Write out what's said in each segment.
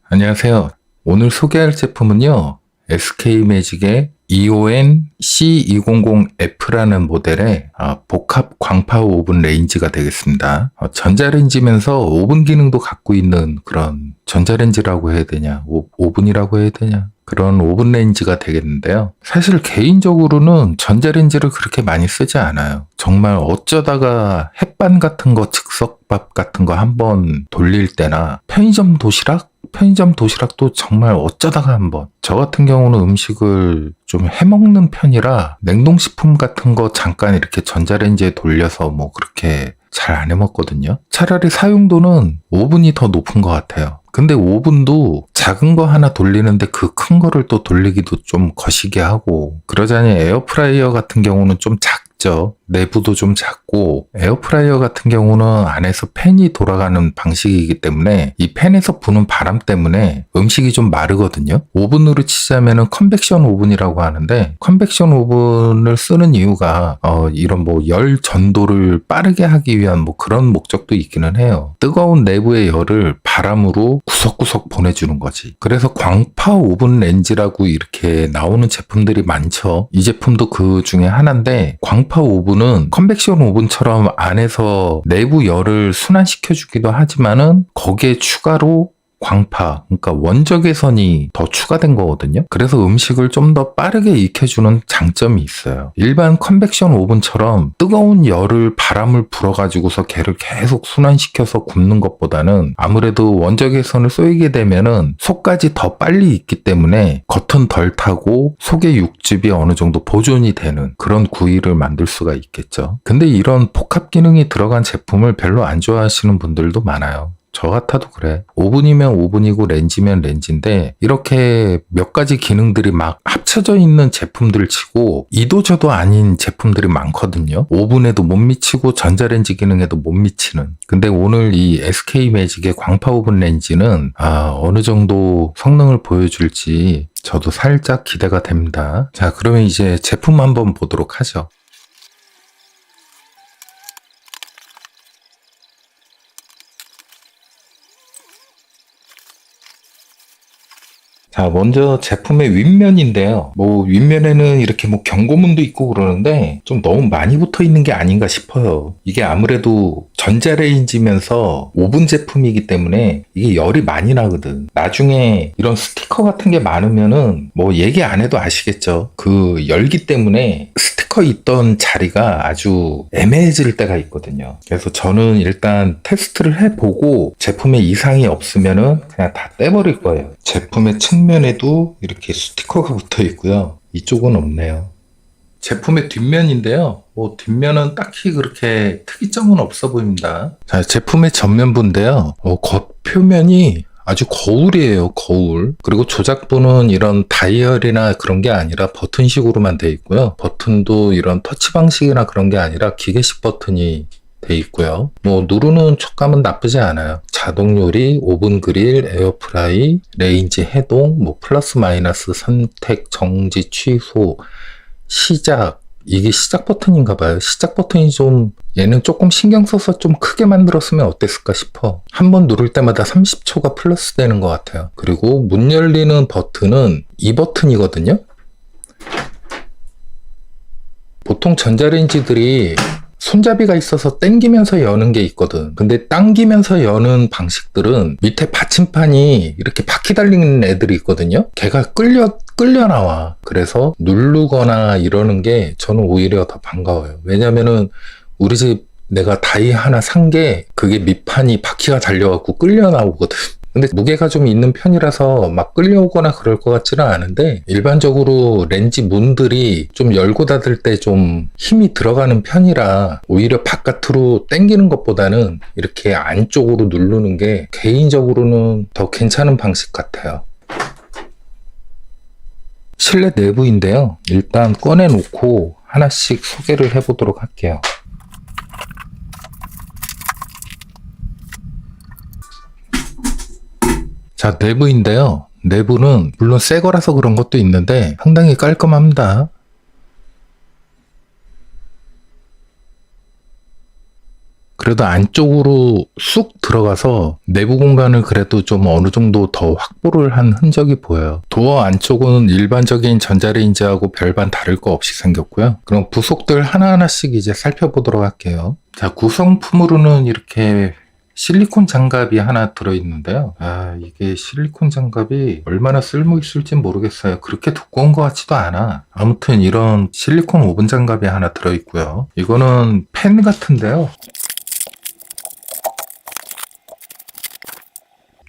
안녕하세요. 오늘 소개할 제품은요, SK매직의 EON C200F라는 모델의 복합 광파 오븐 레인지가 되겠습니다. 전자레인지면서 오븐 기능도 갖고 있는 그런 전자레인지라고 해야 되냐, 오븐이라고 해야 되냐, 그런 오븐 레인지가 되겠는데요. 사실 개인적으로는 전자레인지를 그렇게 많이 쓰지 않아요. 정말 어쩌다가 햇반 같은 거, 즉석밥 같은 거 한번 돌릴 때나 편의점 도시락도 정말 어쩌다가 한번. 저 같은 경우는 음식을 좀 해먹는 편이라 냉동식품 같은 거 잠깐 이렇게 전자레인지에 돌려서 뭐 그렇게 잘 안 해먹거든요. 차라리 사용도는 오븐이 더 높은 것 같아요. 근데 오븐도 작은 거 하나 돌리는데 그 큰 거를 또 돌리기도 좀 거시기 하고, 그러자니 에어프라이어 같은 경우는 좀 작죠. 내부도 좀 작고, 에어프라이어 같은 경우는 안에서 팬이 돌아가는 방식이기 때문에 이 팬에서 부는 바람 때문에 음식이 좀 마르거든요. 오븐으로 치자면은 컨벡션 오븐이라고 하는데, 컨벡션 오븐을 쓰는 이유가 이런 뭐 열 전도를 빠르게 하기 위한 뭐 그런 목적도 있기는 해요. 뜨거운 내부의 열을 바람으로 구석구석 보내주는 거지. 그래서 광파 오븐 렌즈라고 이렇게 나오는 제품들이 많죠. 이 제품도 그 중에 하나인데, 광파 오븐은 컨벡션 오븐처럼 안에서 내부 열을 순환시켜주기도 하지만은 거기에 추가로 광파, 그러니까 원적외선이 더 추가된 거거든요. 그래서 음식을 좀 더 빠르게 익혀주는 장점이 있어요. 일반 컨벡션 오븐처럼 뜨거운 열을 바람을 불어가지고서 걔를 계속 순환시켜서 굽는 것보다는 아무래도 원적외선을 쏘이게 되면은 속까지 더 빨리 익기 때문에 겉은 덜 타고 속의 육즙이 어느 정도 보존이 되는 그런 구이를 만들 수가 있겠죠. 근데 이런 복합 기능이 들어간 제품을 별로 안 좋아하시는 분들도 많아요. 저 같아도 그래. 오븐이면 오븐이고 렌즈면 렌즈인데 이렇게 몇 가지 기능들이 막 합쳐져 있는 제품들 치고 이도저도 아닌 제품들이 많거든요. 오븐에도 못 미치고 전자레인지 기능에도 못 미치는. 근데 오늘 이 SK매직의 광파 오븐 렌즈는 어느 정도 성능을 보여줄지 저도 살짝 기대가 됩니다. 자, 그러면 이제 제품 한번 보도록 하죠. 자, 먼저 제품의 윗면인데요. 뭐 윗면에는 이렇게 뭐 경고문도 있고 그러는데 좀 너무 많이 붙어 있는 게 아닌가 싶어요. 이게 아무래도 전자레인지면서 오븐 제품이기 때문에 이게 열이 많이 나거든. 나중에 이런 스티커 같은 게 많으면은 뭐 얘기 안 해도 아시겠죠. 그 열기 때문에 스티커 있던 자리가 아주 애매해질 때가 있거든요. 그래서 저는 일단 테스트를 해보고 제품에 이상이 없으면은 그냥 다 떼버릴 거예요. 제품의 측면에도 이렇게 스티커가 붙어 있고요. 이쪽은 없네요. 제품의 뒷면인데요. 뭐 뒷면은 딱히 그렇게 특이점은 없어 보입니다. 자, 제품의 전면부인데요. 겉표면이 아주 거울이에요, 거울. 그리고 조작부는 이런 다이얼이나 그런 게 아니라 버튼식으로만 되어 있고요. 버튼도 이런 터치 방식이나 그런 게 아니라 기계식 버튼이 돼 있고요. 뭐 누르는 촉감은 나쁘지 않아요. 자동 요리, 오븐 그릴, 에어프라이, 레인지 해동, 뭐 플러스 마이너스 선택, 정지, 취소, 시작. 이게 시작 버튼인가 봐요. 시작 버튼이 좀 얘는 조금 신경 써서 좀 크게 만들었으면 어땠을까 싶어. 한번 누를 때마다 30초가 플러스 되는 것 같아요. 그리고 문 열리는 버튼은 이 버튼이거든요. 보통 전자레인지들이 손잡이가 있어서 당기면서 여는 게 있거든. 근데 당기면서 여는 방식들은 밑에 받침판이 이렇게 바퀴 달리는 애들이 있거든요. 걔가 끌려 나와. 그래서 누르거나 이러는 게 저는 오히려 더 반가워요. 왜냐면은 우리 집 내가 다이 하나 산 게 그게 밑판이 바퀴가 달려갖고 끌려 나오거든. 근데 무게가 좀 있는 편이라서 막 끌려오거나 그럴 것 같지는 않은데, 일반적으로 렌즈 문들이 좀 열고 닫을 때 좀 힘이 들어가는 편이라 오히려 바깥으로 당기는 것보다는 이렇게 안쪽으로 누르는 게 개인적으로는 더 괜찮은 방식 같아요. 실내 내부인데요. 일단 꺼내놓고 하나씩 소개를 해보도록 할게요. 자, 내부인데요. 내부는 물론 새 거라서 그런 것도 있는데 상당히 깔끔합니다. 그래도 안쪽으로 쑥 들어가서 내부 공간을 그래도 좀 어느 정도 더 확보를 한 흔적이 보여요. 도어 안쪽은 일반적인 전자레인지하고 별반 다를 거 없이 생겼고요. 그럼 부속들 하나하나씩 이제 살펴보도록 할게요. 자, 구성품으로는 이렇게 실리콘 장갑이 하나 들어있는데요. 이게 실리콘 장갑이 얼마나 쓸모 있을지 모르겠어요. 그렇게 두꺼운 것 같지도 않아. 아무튼 이런 실리콘 오븐 장갑이 하나 들어있고요. 이거는 펜 같은데요.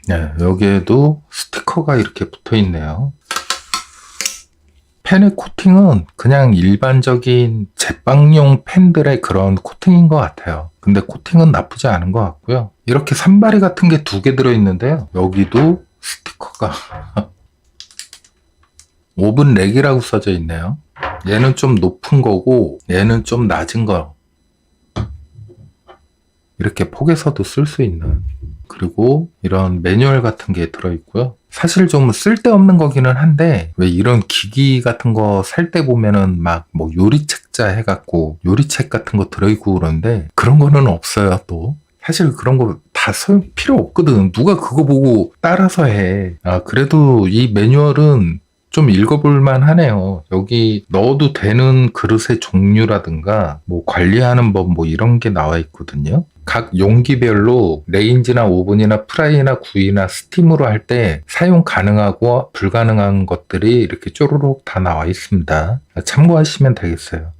네, 여기에도 스티커가 이렇게 붙어 있네요. 펜의 코팅은 그냥 일반적인 제빵용 펜들의 그런 코팅인 것 같아요. 근데 코팅은 나쁘지 않은 것 같고요. 이렇게 산발이 같은 게 2개 들어있는데요. 여기도 스티커가 오븐 렉이라고 써져 있네요. 얘는 좀 높은 거고 얘는 좀 낮은 거. 이렇게 폭에서도 쓸 수 있는. 그리고 이런 매뉴얼 같은 게 들어있고요. 사실 좀 쓸데없는 거기는 한데 왜 이런 기기 같은 거 살 때 보면은 막 뭐 요리책자 해갖고 요리책 같은 거 들어있고 그러는데 그런 거는 없어요. 또 사실 그런 거 다 필요 없거든. 누가 그거 보고 따라서 해. 그래도 이 매뉴얼은 좀 읽어볼만 하네요. 여기 넣어도 되는 그릇의 종류라든가 뭐 관리하는 법 뭐 이런 게 나와 있거든요. 각 용기별로 레인지나 오븐이나 프라이나 구이나 스팀으로 할 때 사용 가능하고 불가능한 것들이 이렇게 쪼르륵 다 나와 있습니다. 참고하시면 되겠어요.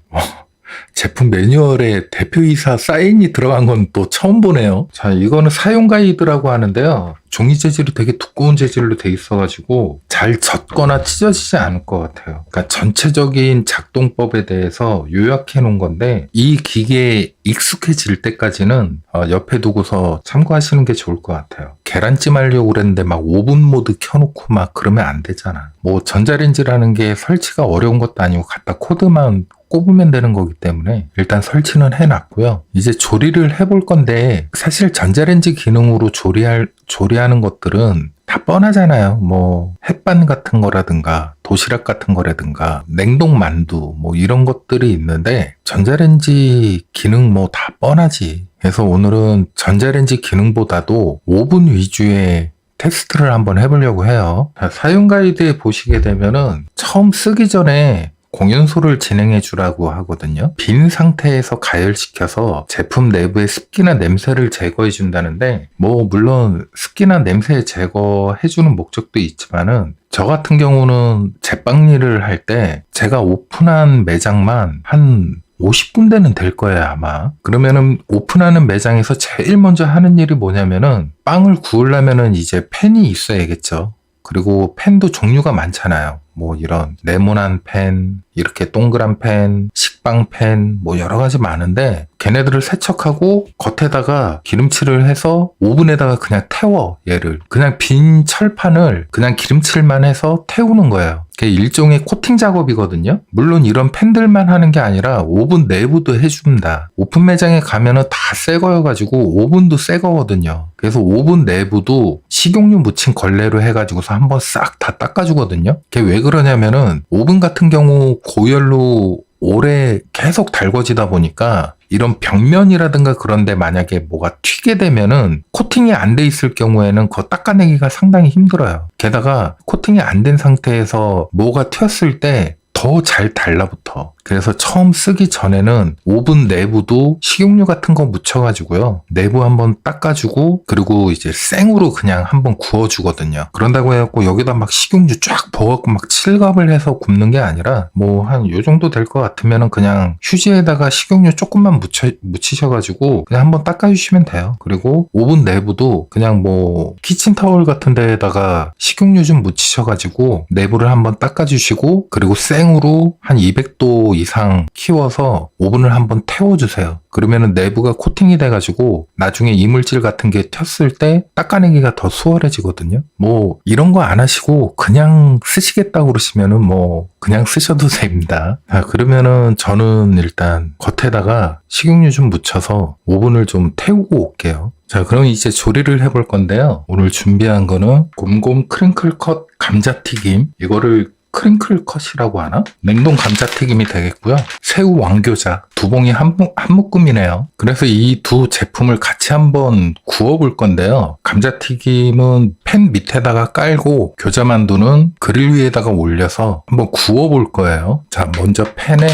제품 매뉴얼에 대표이사 사인이 들어간 건 또 처음 보네요. 자, 이거는 사용 가이드라고 하는데요. 종이 재질이 되게 두꺼운 재질로 돼 있어가지고 잘 젖거나 찢어지지 않을 것 같아요. 그러니까 전체적인 작동법에 대해서 요약해 놓은 건데 이 기계에 익숙해질 때까지는 옆에 두고서 참고하시는 게 좋을 것 같아요. 계란찜 하려고 그랬는데 막 오븐 모드 켜놓고 막 그러면 안 되잖아. 뭐 전자레인지라는 게 설치가 어려운 것도 아니고 갖다 코드만 꼽으면 되는 거기 때문에 일단 설치는 해놨고요. 이제 조리를 해볼 건데 사실 전자레인지 기능으로 조리하는 것들은 다 뻔하잖아요. 뭐 햇반 같은 거라든가 도시락 같은 거라든가 냉동 만두 뭐 이런 것들이 있는데 전자레인지 기능 뭐 다 뻔하지. 그래서 오늘은 전자레인지 기능보다도 오븐 위주의 테스트를 한번 해보려고 해요. 사용 가이드에 보시게 되면은 처음 쓰기 전에 공연소를 진행해 주라고 하거든요. 빈 상태에서 가열시켜서 제품 내부의 습기나 냄새를 제거해 준다는데 뭐 물론 습기나 냄새 제거해 주는 목적도 있지만은 저 같은 경우는 제빵 일을 할 때 제가 오픈한 매장만 한 50군데는 될 거예요, 아마. 그러면은 오픈하는 매장에서 제일 먼저 하는 일이 뭐냐면은 빵을 구우려면은 이제 팬이 있어야겠죠. 그리고 팬도 종류가 많잖아요. 뭐 이런 네모난 팬, 이렇게 동그란 팬, 식빵 팬, 뭐 여러 가지 많은데 걔네들을 세척하고 겉에다가 기름칠을 해서 오븐에다가 그냥 태워. 얘를 그냥 빈 철판을 그냥 기름칠만 해서 태우는 거예요. 그게 일종의 코팅 작업이거든요. 물론 이런 팬들만 하는 게 아니라 오븐 내부도 해줍니다. 오픈 매장에 가면은 다 새 거여가지고 오븐도 새 거거든요. 그래서 오븐 내부도 식용유 묻힌 걸레로 해가지고서 한번 싹 다 닦아주거든요. 그게 왜 그러냐면은 오븐 같은 경우 고열로 오래 계속 달궈지다 보니까 이런 벽면이라든가 그런데 만약에 뭐가 튀게 되면은 코팅이 안 돼 있을 경우에는 그거 닦아내기가 상당히 힘들어요. 게다가 코팅이 안 된 상태에서 뭐가 튀었을 때 더 잘 달라붙어. 그래서 처음 쓰기 전에는 오븐 내부도 식용유 같은 거 묻혀가지고요. 내부 한번 닦아주고 그리고 이제 생으로 그냥 한번 구워주거든요. 그런다고 해갖고 여기다 막 식용유 쫙 부어갖고 막 칠갑을 해서 굽는 게 아니라 뭐 한 요 정도 될 것 같으면은 그냥 휴지에다가 식용유 조금만 묻히셔가지고 그냥 한번 닦아주시면 돼요. 그리고 오븐 내부도 그냥 뭐 키친타월 같은 데에다가 식용유 좀 묻히셔가지고 내부를 한번 닦아주시고 그리고 생으로 한 200도 이상 키워서 오븐을 한번 태워주세요. 그러면은 내부가 코팅이 돼가지고 나중에 이물질 같은 게 튀었을 때 닦아내기가 더 수월해지거든요. 뭐 이런 거 안 하시고 그냥 쓰시겠다고 그러시면은 뭐 그냥 쓰셔도 됩니다. 그러면은 저는 일단 겉에다가 식용유 좀 묻혀서 오븐을 좀 태우고 올게요. 자, 그럼 이제 조리를 해볼 건데요. 오늘 준비한 거는 곰곰 크링클 컷 감자튀김. 이거를 크링클 컷이라고 하나? 냉동 감자튀김이 되겠고요. 새우 왕교자 두 봉이 한 묶음이네요. 그래서 이 두 제품을 같이 한번 구워볼 건데요. 감자튀김은 팬 밑에다가 깔고 교자만두는 그릴 위에다가 올려서 한번 구워볼 거예요. 자, 먼저 팬에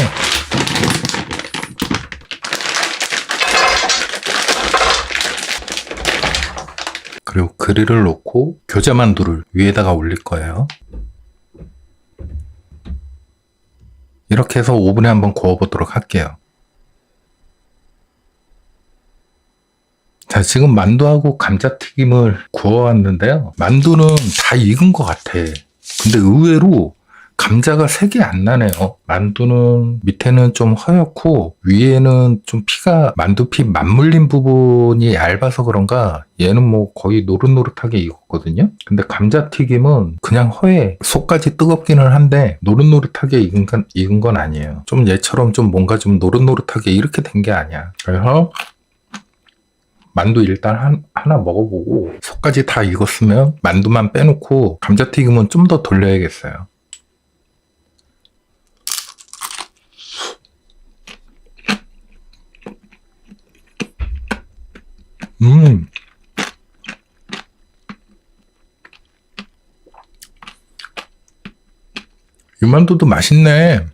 그리고 그릴을 놓고 교자만두를 위에다가 올릴 거예요. 이렇게 해서 오븐에 한번 구워보도록 할게요. 자, 지금 만두하고 감자튀김을 구워왔는데요. 만두는 다 익은 것 같아. 근데 의외로 감자가 색이 안 나네요. 만두는 밑에는 좀 허옇고 위에는 좀 피가 만두피 맞물린 부분이 얇아서 그런가 얘는 뭐 거의 노릇노릇하게 익었거든요. 근데 감자튀김은 그냥 허해. 속까지 뜨겁기는 한데 노릇노릇하게 익은 건 아니에요. 좀 얘처럼 좀 뭔가 좀 노릇노릇하게 이렇게 된 게 아니야. 그래서 만두 일단 하나 먹어보고 속까지 다 익었으면 만두만 빼놓고 감자튀김은 좀 더 돌려야겠어요. 이 만두도 맛있네.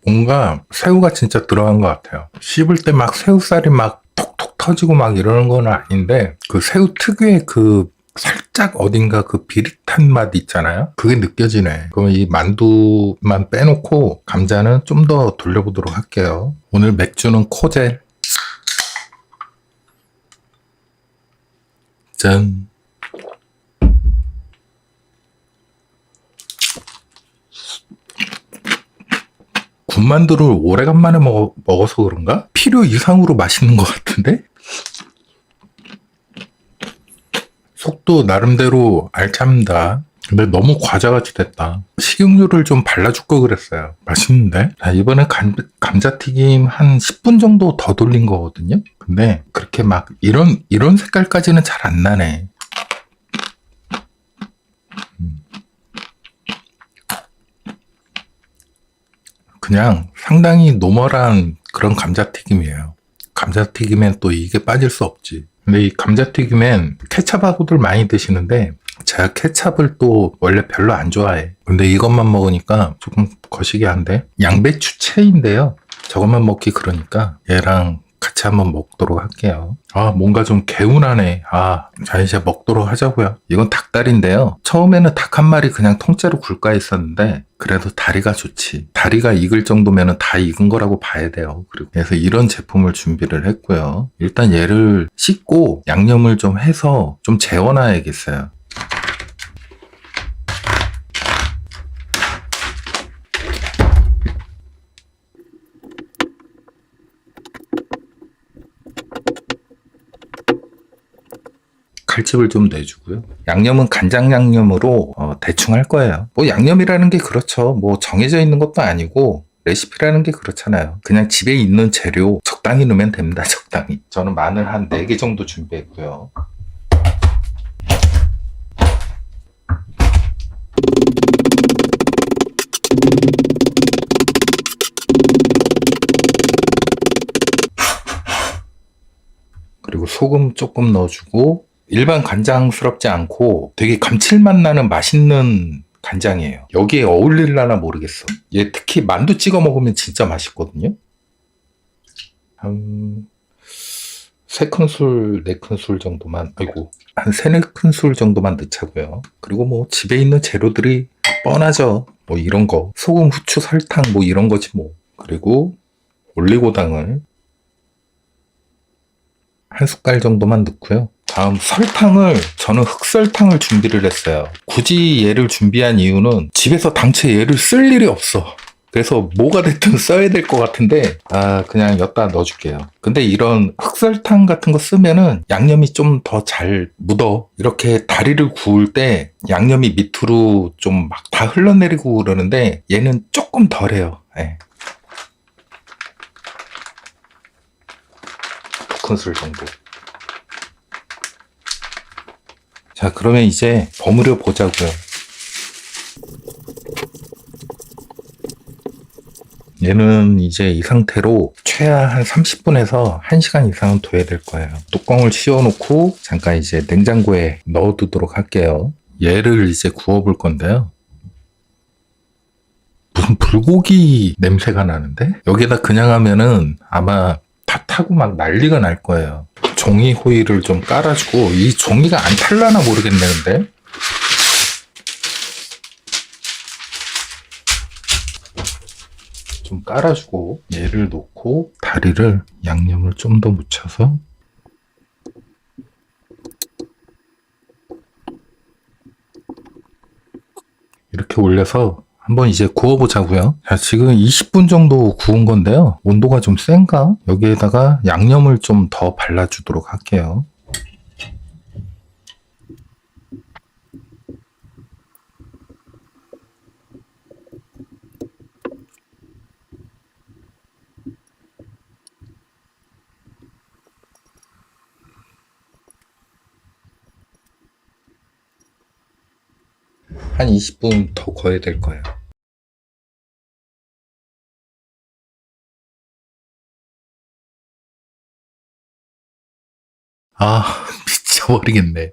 뭔가 새우가 진짜 들어간 것 같아요. 씹을 때 막 새우살이 막 톡톡 터지고 막 이러는 건 아닌데 그 새우 특유의 그 살짝 어딘가 그 비릿한 맛 있잖아요. 그게 느껴지네. 그럼 이 만두만 빼놓고 감자는 좀 더 돌려보도록 할게요. 오늘 맥주는 코젤. 짠. 군만두를 오래간만에 먹어서 그런가? 필요 이상으로 맛있는 것 같은데? 속도 나름대로 알찹니다. 근데 너무 과자같이 됐다. 식용유를 좀 발라줄 걸 그랬어요. 맛있는데? 자, 이번에 감자튀김 한 10분 정도 더 돌린 거거든요? 근데 그렇게 막 이런 색깔까지는 잘 안 나네. 그냥 상당히 노멀한 그런 감자튀김이에요. 감자튀김엔 또 이게 빠질 수 없지. 근데 이 감자튀김엔 케찹하고들 많이 드시는데 제가 케찹을 또 원래 별로 안 좋아해. 근데 이것만 먹으니까 조금 거시기한데 양배추채인데요. 저것만 먹기 그러니까 얘랑 같이 한번 먹도록 할게요. 아, 뭔가 좀 개운하네. 자, 이제 먹도록 하자고요. 이건 닭다리인데요. 처음에는 닭 한 마리 그냥 통째로 굴까 했었는데 그래도 다리가 좋지. 다리가 익을 정도면 다 익은 거라고 봐야 돼요. 그래서 이런 제품을 준비를 했고요. 일단 얘를 씻고 양념을 좀 해서 좀 재워놔야겠어요. 칼집을 좀 내주고요. 양념은 간장 양념으로 대충 할 거예요. 뭐 양념이라는 게 그렇죠. 뭐 정해져 있는 것도 아니고 레시피라는 게 그렇잖아요. 그냥 집에 있는 재료 적당히 넣으면 됩니다. 적당히. 저는 마늘 한 4개 정도 준비했고요. 그리고 소금 조금 넣어주고 일반 간장스럽지 않고 되게 감칠맛 나는 맛있는 간장이에요. 여기에 어울릴라나 모르겠어. 얘 특히 만두 찍어 먹으면 진짜 맛있거든요. 한 3큰술, 4큰술 정도만, 한 3, 4큰술 정도만 넣자고요. 그리고 뭐 집에 있는 재료들이 뻔하죠. 뭐 이런 거. 소금, 후추, 설탕 뭐 이런 거지 뭐. 그리고 올리고당을 한 숟갈 정도만 넣고요. 다음 설탕을 저는 흑설탕을 준비를 했어요. 굳이 얘를 준비한 이유는 집에서 당최 얘를 쓸 일이 없어. 그래서 뭐가 됐든 써야 될 것 같은데 그냥 엿다 넣어줄게요. 근데 이런 흑설탕 같은 거 쓰면은 양념이 좀 더 잘 묻어. 이렇게 다리를 구울 때 양념이 밑으로 좀 막 다 흘러내리고 그러는데 얘는 조금 덜해요. 네. 2큰술 정도. 자, 그러면 이제 버무려 보자고요. 얘는 이제 이 상태로 최하 한 30분에서 1시간 이상은 둬야 될 거예요. 뚜껑을 씌워놓고 잠깐 이제 냉장고에 넣어두도록 할게요. 얘를 이제 구워볼 건데요. 무슨 불고기 냄새가 나는데? 여기다 그냥 하면은 아마 다 타고 막 난리가 날 거예요. 종이 호일을 좀 깔아주고, 이 종이가 안 탈라나 모르겠는데? 좀 깔아주고 얘를 놓고 다리를 양념을 좀 더 묻혀서 이렇게 올려서 한번 이제 구워보자고요. 자, 지금 20분 정도 구운 건데요. 온도가 좀 센가? 여기에다가 양념을 좀 더 발라주도록 할게요. 한 20분 더 구워야 될 거예요. 아, 미쳐버리겠네.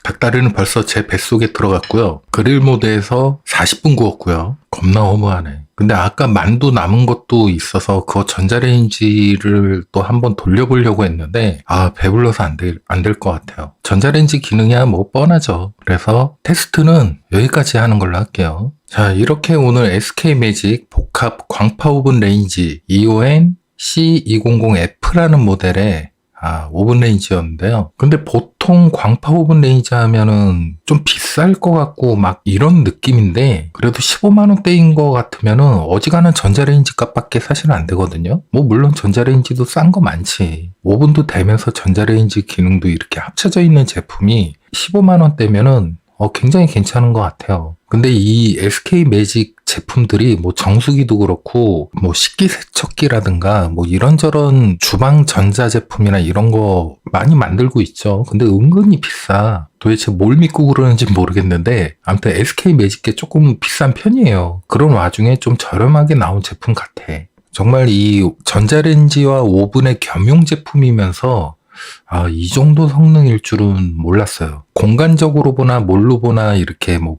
닭다리는 벌써 제 뱃속에 들어갔고요. 그릴 모드에서 40분 구웠고요. 겁나 허무하네. 근데 아까 만두 남은 것도 있어서 그거 전자레인지를 또 한번 돌려보려고 했는데 배불러서 안 될 것 같아요. 전자레인지 기능이야 뭐 뻔하죠. 그래서 테스트는 여기까지 하는 걸로 할게요. 자, 이렇게 오늘 SK매직 복합 광파 오븐 레인지 EON C200F라는 모델의 오븐 레인지였는데요. 근데 보통 광파 오븐 레인지 하면은 좀 비쌀 것 같고 막 이런 느낌인데, 그래도 15만원대인 것 같으면은 어지간한 전자레인지 값밖에 사실 안 되거든요. 뭐 물론 전자레인지도 싼 거 많지. 오븐도 되면서 전자레인지 기능도 이렇게 합쳐져 있는 제품이 15만원대면은 굉장히 괜찮은 것 같아요. 근데 이 SK매직 제품들이 뭐 정수기도 그렇고 뭐 식기세척기라든가 뭐 이런저런 주방 전자제품이나 이런 거 많이 만들고 있죠. 근데 은근히 비싸. 도대체 뭘 믿고 그러는지 모르겠는데 아무튼 SK매직게 조금 비싼 편이에요. 그런 와중에 좀 저렴하게 나온 제품 같아. 정말 이 전자레인지와 오븐의 겸용 제품이면서 이 정도 성능일 줄은 몰랐어요. 공간적으로 보나 뭘로 보나 이렇게 뭐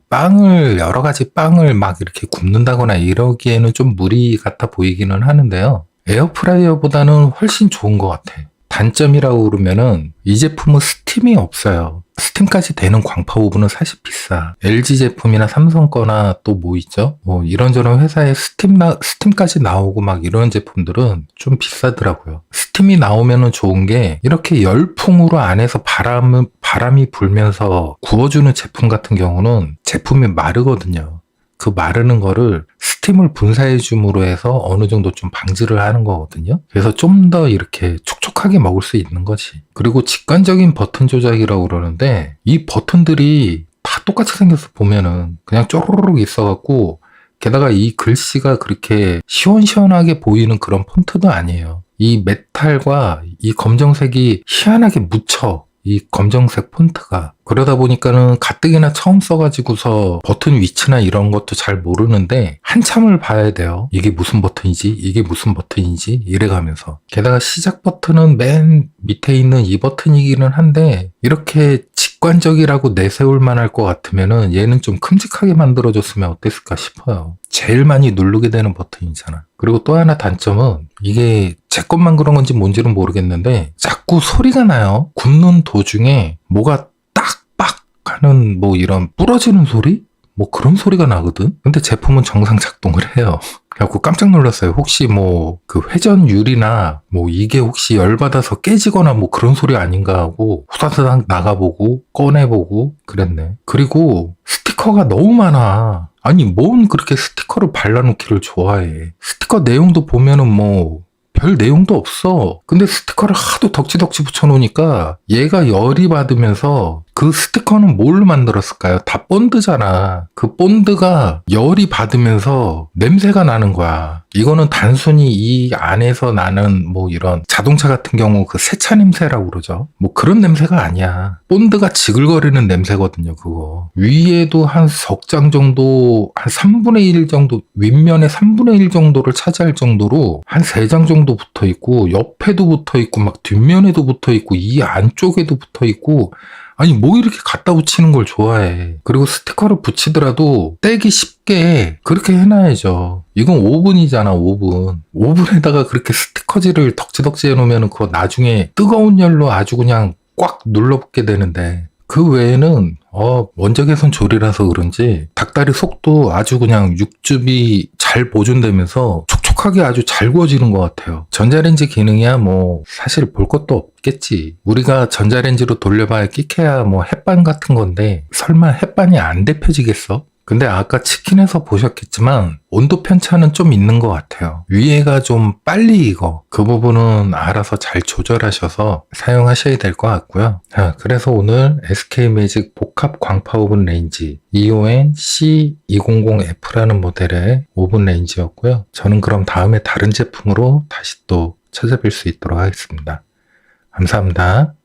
여러 가지 빵을 막 이렇게 굽는다거나 이러기에는 좀 무리 같아 보이기는 하는데요. 에어프라이어보다는 훨씬 좋은 것 같아. 단점이라고 그러면은 이 제품은 스팀이 없어요. 스팀까지 되는 광파 오븐은 사실 비싸. LG 제품이나 삼성 거나 또 뭐 있죠? 뭐 이런저런 회사에 스팀까지 나오고 막 이런 제품들은 좀 비싸더라고요. 스팀이 나오면은 좋은 게 이렇게 열풍으로 안에서 바람이 불면서 구워주는 제품 같은 경우는 제품이 마르거든요. 그 마르는 거를 스팀을 분사해 줌으로 해서 어느 정도 좀 방지를 하는 거거든요. 그래서 좀 더 이렇게 촉촉하게 먹을 수 있는 거지. 그리고 직관적인 버튼 조작이라고 그러는데 이 버튼들이 다 똑같이 생겨서 보면은 그냥 쪼르륵 있어갖고, 게다가 이 글씨가 그렇게 시원시원하게 보이는 그런 폰트도 아니에요. 이 메탈과 이 검정색이 희한하게 묻혀. 이 검정색 폰트가. 그러다 보니까는 가뜩이나 처음 써가지고서 버튼 위치나 이런 것도 잘 모르는데 한참을 봐야 돼요. 이게 무슨 버튼이지? 이게 무슨 버튼이지? 이래가면서. 게다가 시작 버튼은 맨 밑에 있는 이 버튼이기는 한데 이렇게 직관적이라고 내세울 만할 것 같으면은 얘는 좀 큼직하게 만들어줬으면 어땠을까 싶어요. 제일 많이 누르게 되는 버튼이잖아. 그리고 또 하나 단점은 이게 제 것만 그런 건지 뭔지는 모르겠는데 자꾸 소리가 나요. 굽는 도중에 뭐가 딱빡 하는 뭐 이런 부러지는 소리? 뭐 그런 소리가 나거든? 근데 제품은 정상 작동을 해요. 그래갖고 깜짝 놀랐어요. 혹시 뭐 그 회전율이나 뭐 이게 혹시 열받아서 깨지거나 뭐 그런 소리 아닌가 하고 후다닥 나가보고 꺼내보고 그랬네. 그리고 스티커가 너무 많아. 아니 뭔 그렇게 스티커를 발라놓기를 좋아해. 스티커 내용도 보면은 뭐 별 내용도 없어. 근데 스티커를 하도 덕지덕지 붙여놓으니까 얘가 열이 받으면서 그 스티커는 뭘로 만들었을까요? 다 본드잖아. 그 본드가 열이 받으면서 냄새가 나는 거야. 이거는 단순히 이 안에서 나는 뭐 이런 자동차 같은 경우 그 세차 냄새라고 그러죠. 뭐 그런 냄새가 아니야. 본드가 지글거리는 냄새거든요, 그거. 위에도 한 석 장 정도, 한 3분의 1 정도, 윗면에 3분의 1 정도를 차지할 정도로 한 3장 정도 붙어 있고, 옆에도 붙어 있고, 막 뒷면에도 붙어 있고, 이 안쪽에도 붙어 있고, 아니 뭐 이렇게 갖다 붙이는 걸 좋아해. 그리고 스티커를 붙이더라도 떼기 쉽게 그렇게 해놔야죠. 이건 오븐이잖아, 오븐. 오븐에다가 그렇게 스티커지를 덕지덕지 해놓으면 그거 나중에 뜨거운 열로 아주 그냥 꽉 눌러붙게 되는데, 그 외에는 원적 개선 조리라서 그런지 닭다리 속도 아주 그냥 육즙이 잘 보존되면서 촉촉하게 아주 잘 구워지는 것 같아요. 전자레인지 기능이야 뭐 사실 볼 것도 없겠지. 우리가 전자레인지로 돌려봐야 끼케야 뭐 햇반 같은 건데 설마 햇반이 안 데펴지겠어? 근데 아까 치킨에서 보셨겠지만 온도 편차는 좀 있는 것 같아요. 위에가 좀 빨리 익어. 그 부분은 알아서 잘 조절하셔서 사용하셔야 될 것 같고요. 자, 그래서 오늘 SK매직 복합 광파 오븐 레인지 EON C200F라는 모델의 오븐 레인지였고요. 저는 그럼 다음에 다른 제품으로 다시 또 찾아뵐 수 있도록 하겠습니다. 감사합니다.